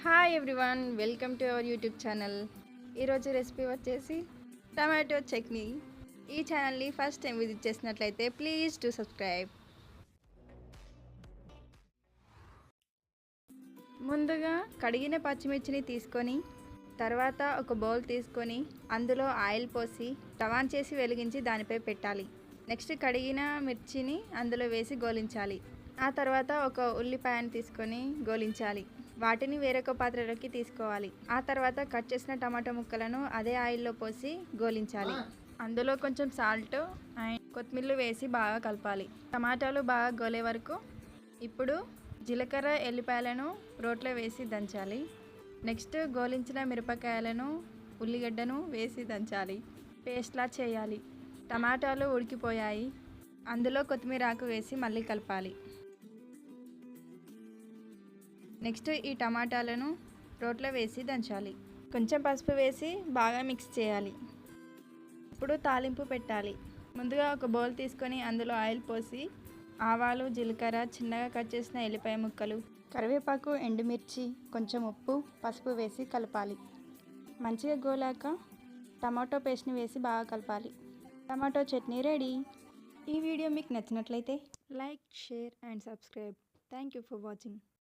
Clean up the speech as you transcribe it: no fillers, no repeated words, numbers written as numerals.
Hi everyone, welcome to our YouTube channel. ఈరోజు recipe వచ్చేసి tomato chutney. ఈ ఛానల్ని ఫస్ట్ టైం విజిట్ చేసినట్లయితే ప్లీజ్ టు సబ్స్క్రైబ్. ముందుగా కడిగిన పచ్చిమిర్చిని తీసుకొని తర్వాత ఒక బౌల్ తీసుకొని అందులో ఆయిల్ పోసి స్టవ్ ఆన్ చేసి వెలిగించి దానిపై పెట్టాలి. నెక్స్ట్ కడిగిన మిర్చిని అందులో వేసి గోలించాలి. ఆ తర్వాత ఒక ఉల్లిపాయను తీసుకొని గోలించాలి. వాటిని వేరొక పాత్రలోకి తీసుకోవాలి. ఆ తర్వాత కట్ చేసిన టమాటా ముక్కలను అదే ఆయిల్లో పోసి గోలించాలి. అందులో కొంచెం సాల్ట్ అండ్ కొత్తిమీర వేసి బాగా కలపాలి. టమాటాలు బాగా గోలే వరకు. ఇప్పుడు జీలకర్ర ఎల్లిపాయలను రోట్లో వేసి దంచాలి. నెక్స్ట్ గోలించిన మిరపకాయలను ఉల్లిగడ్డను వేసి దంచాలి. పేస్ట్లా చేయాలి. టమాటాలు ఉడికిపోయాయి. అందులో కొత్తిమీర ఆకు వేసి మళ్ళీ కలపాలి. నెక్స్ట్ ఈ టమాటాలను రోట్లో వేసి దంచాలి. కొంచెం పసుపు వేసి బాగా మిక్స్ చేయాలి. ఇప్పుడు తాలింపు పెట్టాలి. ముందుగా ఒక బౌల్ తీసుకొని అందులో ఆయిల్ పోసి ఆవాలు, జీలకర్ర, చిన్నగా కట్ చేసిన ఎల్లిపాయ ముక్కలు, కరివేపాకు, ఎండుమిర్చి, కొంచెం ఉప్పు, పసుపు వేసి కలపాలి. మంచిగా గోలాక టమాటో పేస్ట్ని వేసి బాగా కలపాలి. Tomato chutney ready. ఈ వీడియో మీకు నచ్చినట్లయితే like, share and subscribe. Thank you for watching.